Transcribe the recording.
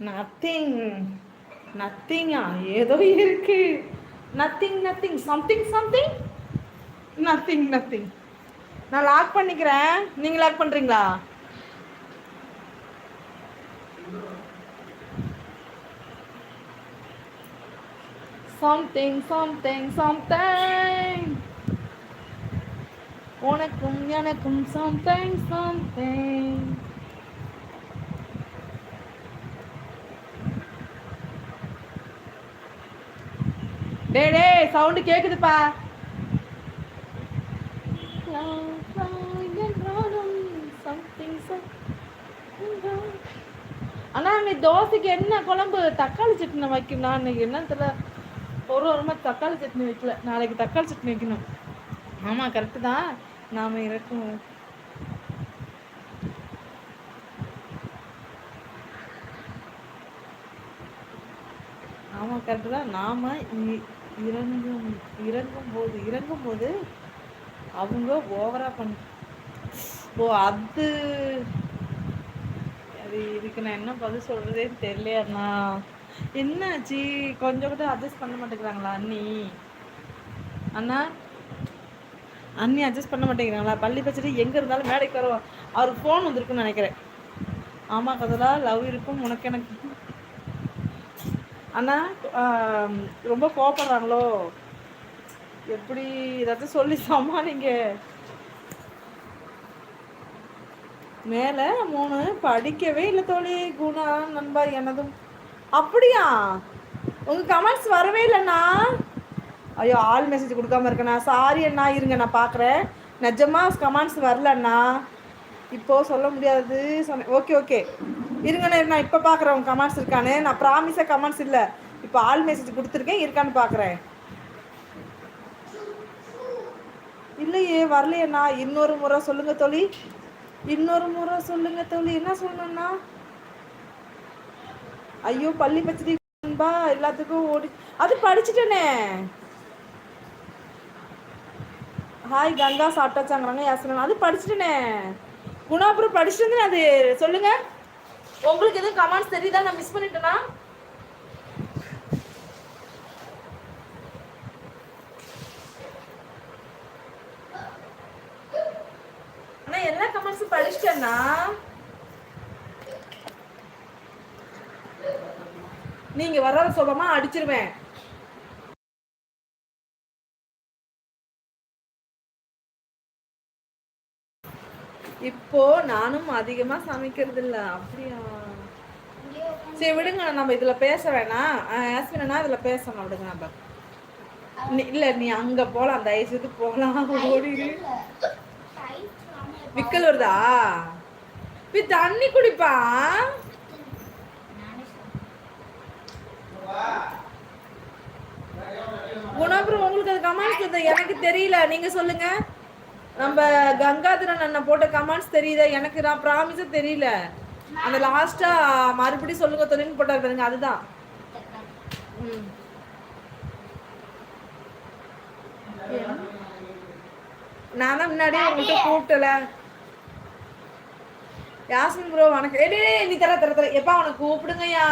Nothing நத்திங்கா ஏதோ இருக்கு. Nothing nothing something something nothing nothing. நான் லாக் பண்ணிக்கிறேன், நீங்க லாக் பண்றீங்களா? சம்திங் சம்திங் சம்திங் உனக்கும் எனக்கும் சம்திங் சம்திங். டே டே சவுண்ட் கேக்குதுப்பா. அண்ணா நீ தோசைக்கு என்ன குழம்பு? தக்காளி சட்னி வைக்கணும். நான் இன்னைக்கு என்ன தெரியல, ஒரு வாரமா தக்காளி சட்னி வைக்கல. நாளைக்கு தக்காளி சட்னி வைக்கணும். ஆமா கரெக்டு தான். நாம இருக்கும். ஆமா கரெக்டு தான். நாம இறங்கும் போது அவங்க ஓவரா பண்ண. ஓ அது அது இதுக்கு நான் என்ன பதில் சொல்றதே தெரியலையாண்ணா. என்னாச்சு? கொஞ்சம் கூட அட்ஜஸ்ட் பண்ண மாட்டேங்கிறாங்களா அண்ணி? அண்ணா அண்ணி அட்ஜஸ்ட் பண்ண மாட்டேங்கிறாங்களா? பள்ளி பச்சடி எங்கே இருந்தாலும் மேடைக்கு வருவோம். அவருக்கு ஃபோன் வந்திருக்குன்னு நினைக்கிறேன். ஆமாம் கதலா லவ் இருக்கும் உனக்கு எனக்கு. அண்ணா ரொம்ப கோபப்படுறாங்களோ? எப்படி ஏதாச்சும் சொல்லி சமாளிங்க. மேலே 3 படிக்கவே இல்லை தோழி. குணா நண்பா எனதும். அப்படியா? உங்கள் கமெண்ட்ஸ் வரவே இல்லைண்ணா. ஐயோ ஆல் மெசேஜ் கொடுக்காம இருக்கேண்ணா, சாரி அண்ணா. இருங்க நான் பார்க்குறேன். நிஜமாக கமெண்ட்ஸ் வரலண்ணா, இப்போது சொல்ல முடியாது சொன்னேன். ஓகே ஓகே இருங்கண்ணா, நான் இப்போ பார்க்குறேன் உங்கள் கமெண்ட்ஸ் இருக்கான்னு. நான் ப்ராமிஸாக கமெண்ட்ஸ் இல்லை, இப்போ ஆல் மெசேஜ் கொடுத்துருக்கேன், இருக்கான்னு பார்க்குறேன். இல்லையே வரலையண்ணா. இன்னொரு முறை சொல்லுங்க தோழி, இன்னொரு முறை சொல்லுங்க தோழி. என்ன சொல்லணும்னா? ஐயோ பள்ளி பச்சடி எல்லாத்துக்கும் ஓடி. அது படிச்சுட்டேனே. ஹாய் கங்கா சாப்பிட்டாச்சாங்கிறாங்க யாசனா. அது படிச்சுட்டேனே. குணாபுரம் படிச்சுட்டு அது சொல்லுங்க. உங்களுக்கு எதுவும் கமெண்ட்ஸ் தெரியுதா? நான் மிஸ் பண்ணிட்டேனா? ஆனா எல்லா கமெண்ட்ஸும் படிச்சிட்டேன்னா. நீங்க வர்றத சொல்லமா அடிச்சிருவேன். இப்போ நானும் அதிகமா சமைக்கிறது இல்ல. அப்படியா? சரி விடுங்க, நம்ம இதுல பேச வேணாம். ஆஸ்வினா இதுல பேசணும் விடுங்க. நம்ம இல்ல நீ அங்க போலாம், தயவு செய்து போகலாம். ஓடிடு. விக்கல் வருதா? தண்ணி குடிப்பா. குணாபுரம் உங்களுக்கு அது கமெண்ட்ஸ் எனக்கு தெரியல, நீங்க சொல்லுங்க. நம்ம கங்காதரன் அண்ணன் போட்ட கமெண்ட்ஸ் தெரியுதா எனக்கு? நான் ப்ராமிஸா தெரியல. அந்த லாஸ்டா மறுபடியும் சொல்லுங்க தொழில் போட்டாரு பாருங்க, அதுதான். நான் தான் முன்னாடியே உங்கள்கிட்ட கூப்பிட்டல. யாஸ்மின் ப்ரோ வணக்கம். நீ தர எப்பா உனக்கு கூப்பிடுங்கய்யா.